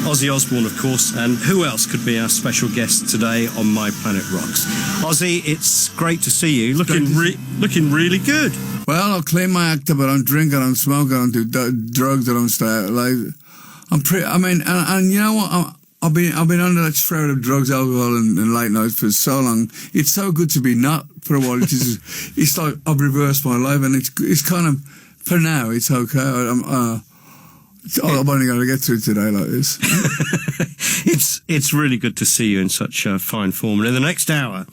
Ozzy Osbourne, of course, and who else could be our special guest today on My Planet Rocks? Ozzy, it's great to see you. Looking really good. Well, I'll clean my act up. I don't drink, I don't smoke, I don't do drugs, I don't stay out. And you know what? I've been under that shroud of drugs, alcohol, and late nights for so long. It's so good to be not for a while. It's like I've reversed my life, and it's kind of, for now, it's okay. I've only got to get through today like this. It's really good to see you in such fine form. And in the next hour,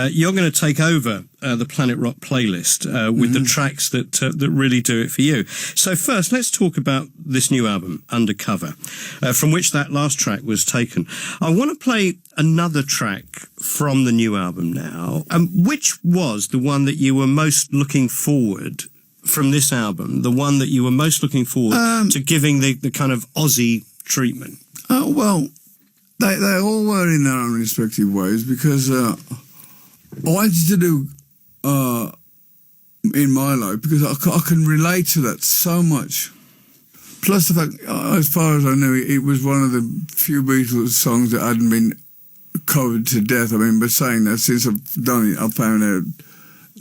you're going to take over the Planet Rock playlist with the tracks that really do it for you. So first, let's talk about this new album, Undercover, from which that last track was taken. I want to play another track from the new album now. Which was the one that you were most looking forward from this album, the one that you were most looking forward to giving the kind of Ozzy treatment? Well, they all were in their own respective ways, because I wanted to do in my life, because I can relate to that so much. Plus the fact, as far as I knew, it was one of the few Beatles songs that hadn't been covered to death. I mean, but saying that, since I've done it, I've found out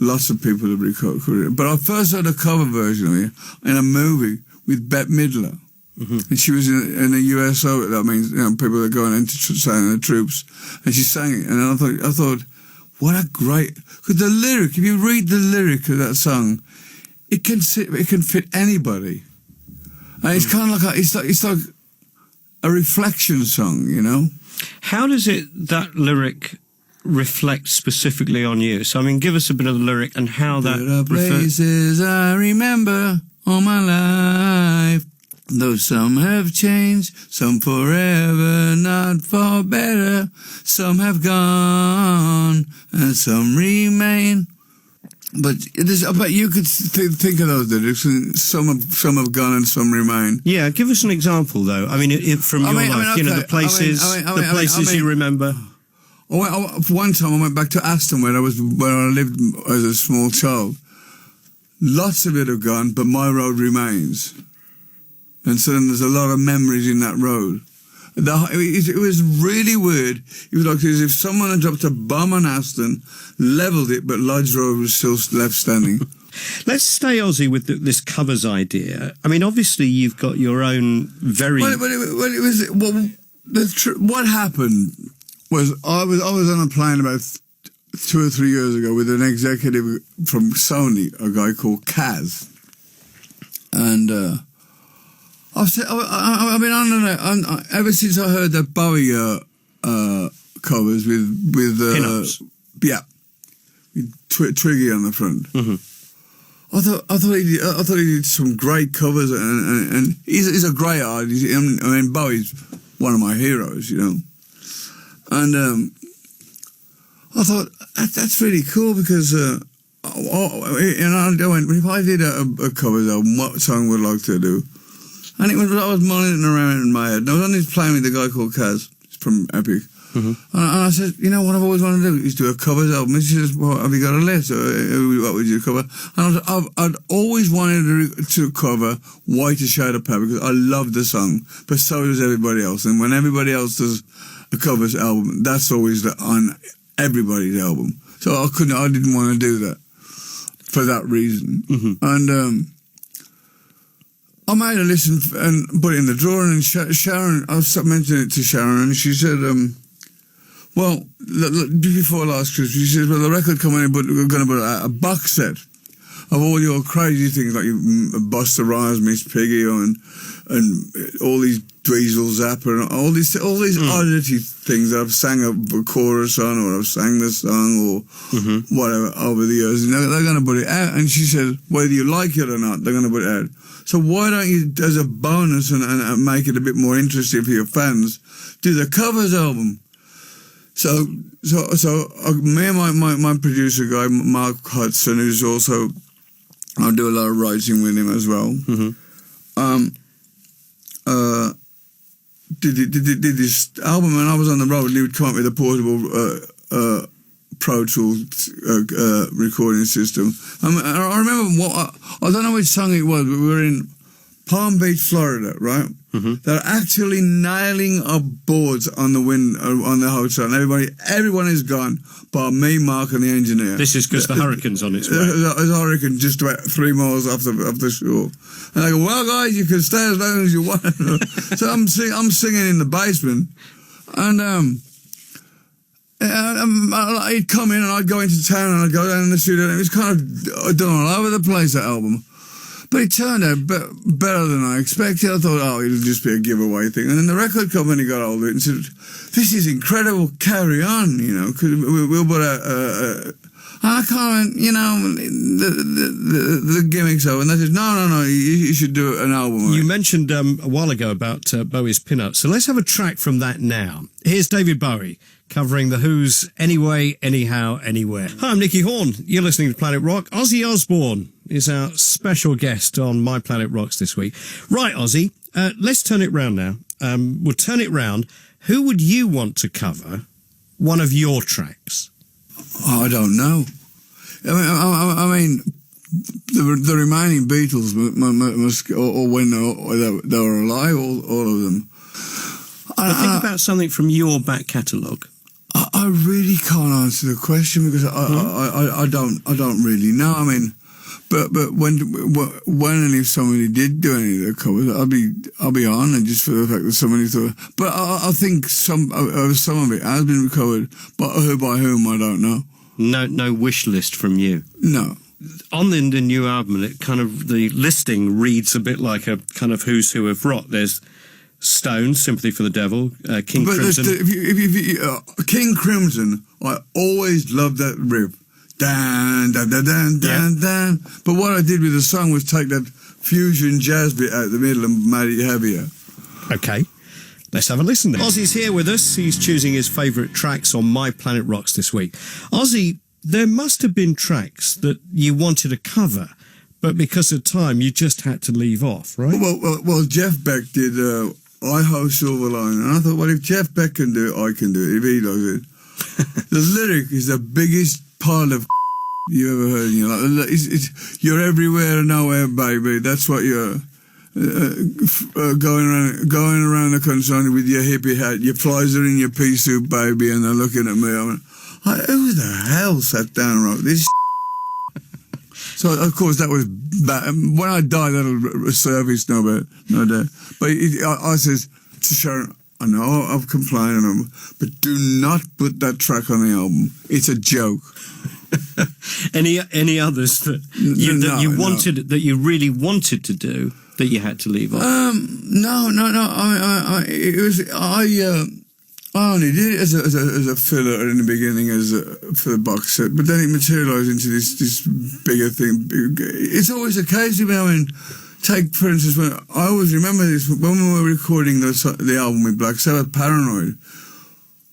lots of people have recorded it. But I first heard a cover version of it in a movie with Bette Midler. And she was in the USO, that means, you know, people that are going into the troops, and she sang it. And I thought, what a great, because the lyric, if you read the lyric of that song, it can fit anybody. And it's kind of like it's like a reflection song, you know. How does that lyric reflect specifically on you? So, I mean, give us a bit of the lyric and how that... There are places I remember all my life, though some have changed, some forever, not for better. Some have gone and some remain. But I bet you could think of those lyrics, and some have gone and some remain. Yeah, give us an example, though. I mean, from your life, you know, the places you remember. One time I went back to Aston where I lived as a small child. Lots of it have gone, but my road remains. And so then there's a lot of memories in that road. It was really weird. It was like as if someone had dropped a bomb on Aston, levelled it, but Lodge Road was still left standing. Let's stay, Ozzy, with this covers idea. I mean, obviously you've got your own very... What happened was I was on a plane about 2 or 3 years ago with an executive from Sony, a guy called Kaz. And... I've been on ever since I heard that Bowie covers with Pin-ups. With Twiggy on the front. I thought he did some great covers, and he's a great artist. I mean, Bowie's one of my heroes, you know. And I thought that's really cool, because and I went, if I did a covers album, what song would I like to do? And I was mulling it around in my head. And I was on this plane with a guy called Kaz from Epic. And I said, you know what I've always wanted to do is do a covers album. And she says, well, have you got a list? What would you cover? And I'd always wanted to cover White a Shade of Pale, because I love the song, but so does everybody else. And when everybody else does a covers album, that's always on everybody's album. So I didn't want to do that for that reason. And I made a list and put it in the drawer, and Sharon, I mentioned it to Sharon, and she said, well, before last Christmas, she said, well, the record coming in, but we're going to put a box set of all your crazy things, like Busta Rhymes, Miss Piggy, and all these Dweezil Zapper, and all these oddity things that I've sang a chorus on, or I've sang the song, or whatever over the years. And they're going to put it out, and she said, whether you like it or not, they're going to put it out. So why don't you, as a bonus and make it a bit more interesting for your fans, do the covers album? So me and my producer guy, Mark Hudson, who's also, I do a lot of writing with him as well, did this album, and I was on the road, and he would come up with a portable Pro Tools recording system. I remember I don't know which song it was, but we were in Palm Beach, Florida, right? Mm-hmm. They're actually nailing up boards on the hotel, and everyone is gone, but me, Mark, and the engineer. This is because the hurricane's on its way. There's a hurricane just about 3 miles off the shore. And I go, well, guys, you can stay as long as you want. So I'm singing in the basement, and he'd come in, and I'd go into town, and I'd go down in the studio, and it was kind of done all over the place, that album. But it turned out better than I expected. I thought, it'll just be a giveaway thing. And then the record company got hold of it and said, this is incredible, carry on, because we'll put I can't, the gimmicks over. And they said, no, you should do an album. You mentioned a while ago about Bowie's pin-up. So let's have a track from that now. Here's David Bowie covering The Who's Anyway, Anyhow, Anywhere. Hi, I'm Nicky Horne. You're listening to Planet Rock. Ozzy Osbourne is our special guest on My Planet Rocks this week. Right, Ozzy, let's turn it round now. We'll turn it round. Who would you want to cover one of your tracks? I don't know. I mean, the remaining Beatles must, or when they were alive, all of them. But think about something from your back catalogue. I really can't answer the question because I don't really know. I mean, but when and if somebody did do any of the covers, I'll be honoured just for the fact that somebody thought. But I think some of it has been recovered, but who by whom I don't know. No wish list from you. No. On the new album, it kind of the listing reads a bit like a kind of who's who of rock. There's Stones, Sympathy for the Devil, King Crimson. King Crimson, I always loved that riff. Dan, dan, dan, dan, dan, dan. But what I did with the song was take that fusion jazz bit out the middle and made it heavier. Okay, let's have a listen then. Ozzy's here with us. He's choosing his favourite tracks on My Planet Rocks this week. Ozzy, there must have been tracks that you wanted to cover, but because of time, you just had to leave off, right? Well, Jeff Beck did I Ho Silver Line, and I thought, well, if Jeff Beck can do it, I can do it, if he does it. The lyric is the biggest pile of you ever heard in your life. You're everywhere and nowhere, baby. That's what you're going around the country with your hippie hat. Your flies are in your pea suit, baby, and they're looking at me. I went, who the hell sat down and wrote this? So, of course, that was bad. When I die, that'll surface, no doubt. But I says to Sharon, I know I've complained, but do not put that track on the album. It's a joke. Any others that you wanted, that you really wanted to do, that you had to leave off? No. I only did it as a filler in the beginning, for the box set, but then it materialised into this bigger thing. It's always the case with me. I mean, take for instance, when I always remember this when we were recording the album with Black Sabbath, Paranoid.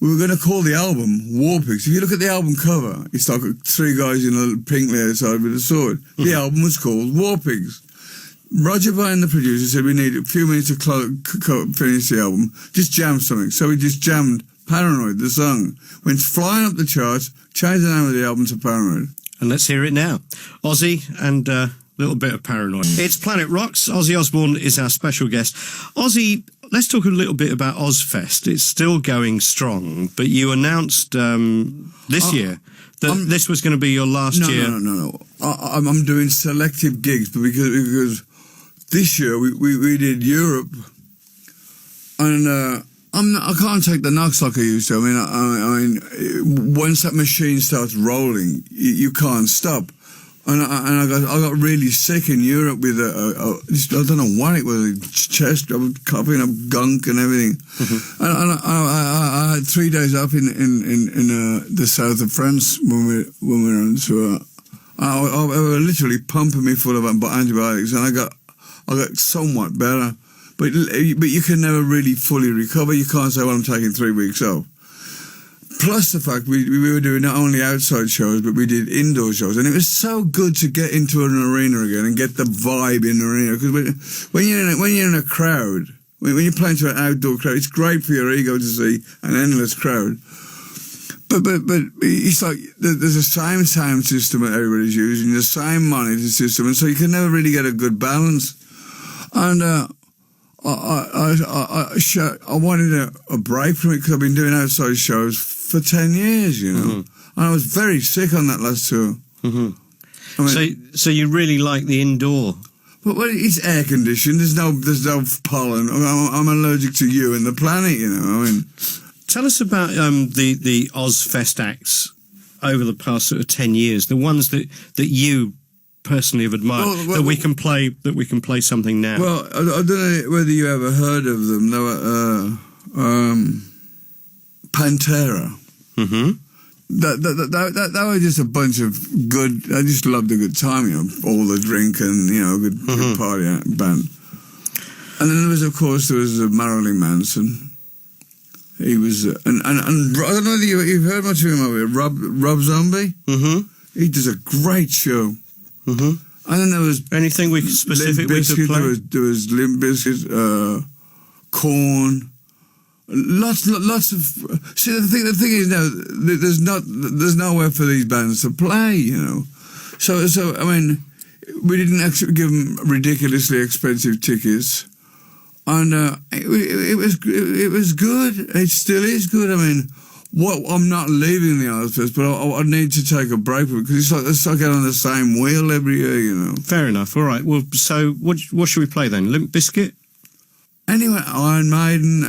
We were going to call the album War Pigs. If you look at the album cover, it's like 3 guys in a pink outside with a sword. Mm-hmm. The album was called War Pigs. Roger Vine, the producer, said we need a few minutes to finish the album. Just jam something. So we just jammed Paranoid, the song. Went flying up the charts, changed the name of the album to Paranoid. And let's hear it now. Ozzy and a little bit of Paranoid. It's Planet Rocks. Ozzy Osbourne is our special guest. Ozzy, let's talk a little bit about Ozzfest. It's still going strong, but you announced this year that this was going to be your last year. No. I'm doing selective gigs, but because this year we did Europe, and I can't take the knocks like I used to. I mean, once that machine starts rolling, you can't stop. And I got really sick in Europe with I don't know what it was, chest. I was coughing up gunk and everything. Mm-hmm. And I had 3 days up in the south of France when we were on tour. I were literally pumping me full of antibiotics, and I got somewhat better. But you can never really fully recover. You can't say, well, I'm taking 3 weeks off. Plus the fact we were doing not only outside shows, but we did indoor shows. And it was so good to get into an arena again and get the vibe in the arena. Because when you're in a crowd, when you're playing to an outdoor crowd, it's great for your ego to see an endless crowd. But it's like there's the same sound system that everybody's using, the same monitor system, and so you can never really get a good balance. And I wanted a break from it because I've been doing outside shows for 10 years, you know. And I was very sick on that last tour. I mean, so you really like the indoor? Well, it's air conditioned. There's no pollen. I'm allergic to you and the planet, you know. I mean, tell us about the Ozzfest acts over the past sort of 10 years. The ones that you personally have admired, that we can play something now. Well, I don't know whether you ever heard of them. They were Pantera. That was just a bunch of good. I just loved a good time, you know, all the drink and, you know, good party band. And then of course there was Marilyn Manson. He was and I don't know whether you've heard much of him over here. Rob Zombie. He does a great show. And then there was anything specific we could play. There was Limp Bizkit, Korn. Lots of. See, the thing is now there's nowhere for these bands to play, you know. So I mean, we didn't actually give them ridiculously expensive tickets, and it was good. It still is good. I mean, I'm not leaving the Ozzfest, but I need to take a break from it because it's like getting on the same wheel every year, you know. Fair enough. All right. Well, so what should we play then? Limp Bizkit? Anyway, Iron Maiden.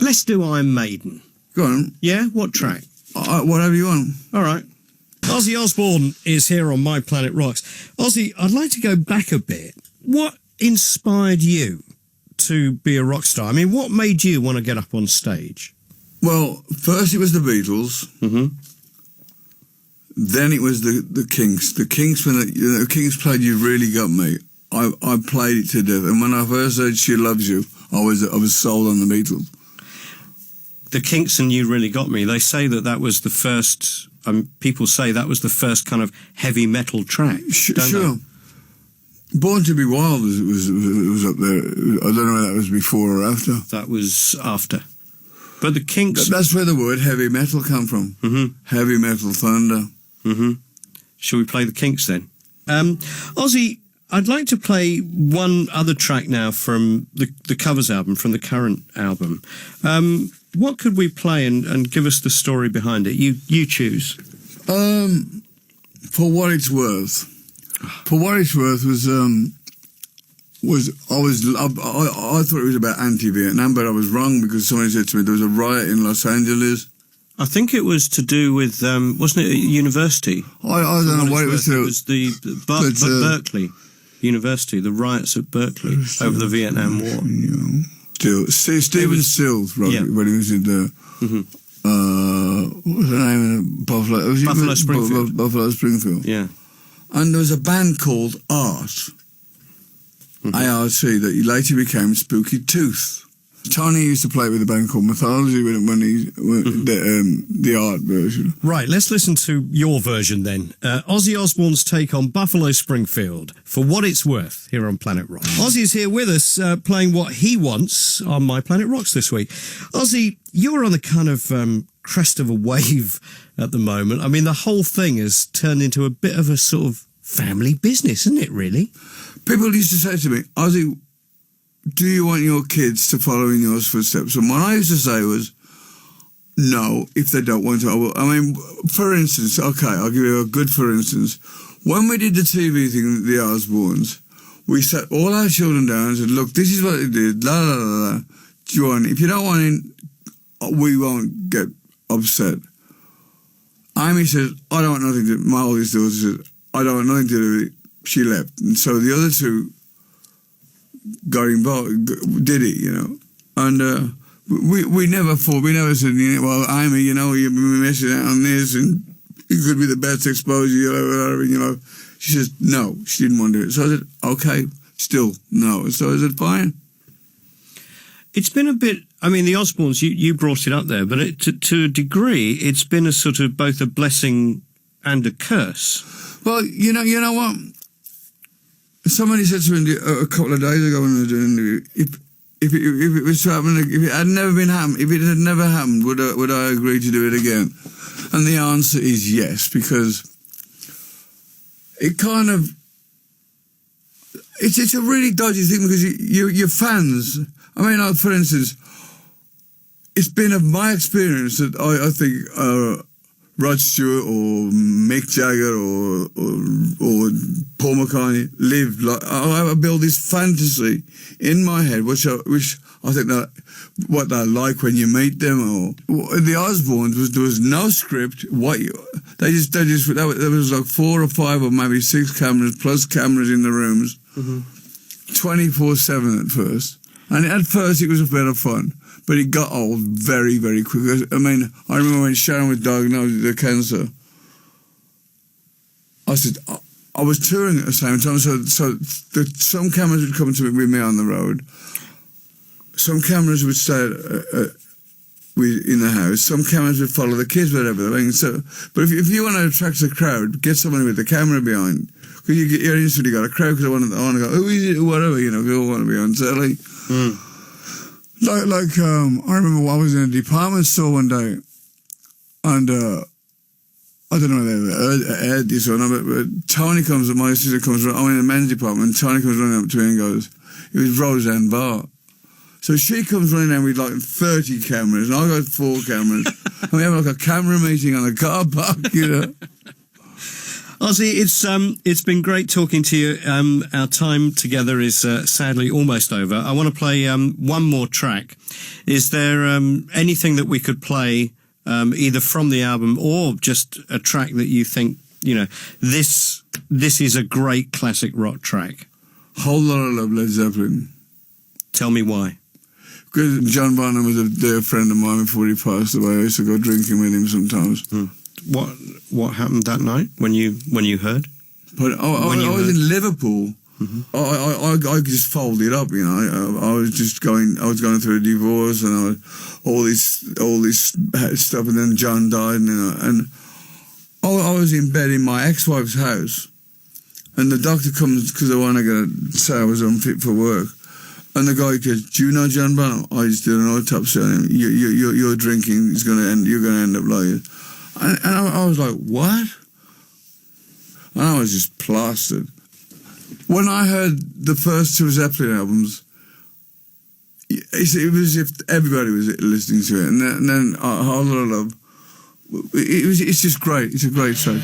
Let's do Iron Maiden. Go on. Yeah? What track? Whatever you want. All right. Ozzy Osbourne is here on My Planet Rocks. Ozzy, I'd like to go back a bit. What inspired you to be a rock star? I mean, what made you want to get up on stage? Well, first it was the Beatles. Then it was the Kinks. The Kinks, when the Kinks played You Really Got Me, I played it to death. And when I first heard She Loves You, I was sold on the Beatles. The Kinks and You Really Got Me, they say that was the first, people say that was the first kind of heavy metal track. Sure. Born to Be Wild was up there. I don't know whether that was before or after. That was after. But the Kinks... That's where the word heavy metal come from. Heavy metal thunder. Shall we play the Kinks then? Ozzy, I'd like to play one other track now from the covers album, from the current album. What could we play and give us the story behind it? You choose. For What It's Worth. For What It's Worth I thought it was about anti-Vietnam, but I was wrong because somebody said to me there was a riot in Los Angeles. I think it was to do with, wasn't it a university? I don't know what it was. It was Berkeley University, the riots at Berkeley over the Vietnam War. Stephen Stills wrote it when he was in the... what was the name of it? Buffalo Springfield. Buffalo Springfield. Yeah. And there was a band called ART, ART, that later became Spooky Tooth. Tony used to play with a band called Mythology when the art version. Right, let's listen to your version then. Ozzy Osbourne's take on Buffalo Springfield, For What It's Worth, here on Planet Rock. Ozzy is here with us, playing what he wants on My Planet Rocks this week. Ozzy, you're on the kind of crest of a wave at the moment. I mean, the whole thing has turned into a bit of a sort of family business, isn't it, really? People used to say to me, Ozzy, do you want your kids to follow in your footsteps? And what I used to say was, no, if they don't want to, I will. I mean, for instance, okay, I'll give you a good for instance. When we did the TV thing, the Osbournes, we sat all our children down and said, look, this is what they did, la, la, la, la. Do you want it? If you don't want it, we won't get upset. Amy says, I don't want nothing to do. My oldest daughter says, I don't want nothing to do with it. She left. And so the other two got involved, did it, you know. And we never fought. We never said, well, Amy, you know, you've been messing out on this and it could be the best exposure, you know. She says, no, she didn't want to do it. So I said, okay, still, no. So I said, fine. It's been a bit, I mean, the Osbournes, you brought it up there, but to a degree, it's been a sort of both a blessing and a curse. Well, you know what? Somebody said to me a couple of days ago when I was doing an interview, if it was to happen, if it had never happened, would I agree to do it again? And the answer is yes, because it kind of, it's a really dodgy thing because your fans. I mean, like, for instance, it's been of my experience that I think Rod Stewart or Mick Jagger or Paul McCartney lived like I build this fantasy in my head, which I think that what they're like when you meet them. Or the Osbournes there was no script. There was like 4 or 5 or maybe 6 cameras plus cameras in the rooms, 24/7 at first. And at first it was a bit of fun, but it got old very, very quick. I mean, I remember when Sharon was diagnosed with cancer, I was touring at the same time, so some cameras would come to with me on the road. Some cameras would stay in the house. Some cameras would follow the kids, whatever. I mean, but if you want to attract a crowd, get someone with the camera behind, because you instantly got a crowd. Because I want to go, who is it, whatever, you know. We all want to be on telly. I remember I was in a department store one day, and I don't know if they heard this or not, but Tony my sister comes, I'm in the men's department, and Tony comes running up to me and goes, it was Roseanne Barr. So she comes running in with like 30 cameras, and I got 4 cameras, and we have like a camera meeting on a car park, you know. Ozzy, it's been great talking to you. Our time together is sadly almost over. I want to play one more track. Is there anything that we could play, either from the album or just a track that you think, you know, this is a great classic rock track? Whole Lot of Love, Led Zeppelin. Tell me why. Because John Bonham was a dear friend of mine before he passed away. I used to go drinking with him sometimes. What happened that night when you heard? But I was in Liverpool. I just folded up, you know. I was going through a divorce, and all this stuff, and then John died, you know, and I was in bed in my ex-wife's house, and the doctor comes because they want to say I was unfit for work. And the guy goes, "Do you know John Bonham?" I just did an autopsy on him. Your drinking is you're going to end up like it. And I was like, what? And I was just plastered. When I heard the first 2 Zeppelin albums, it was as if everybody was listening to it. And then A Whole Lot of Love, it's just great. It's a great track.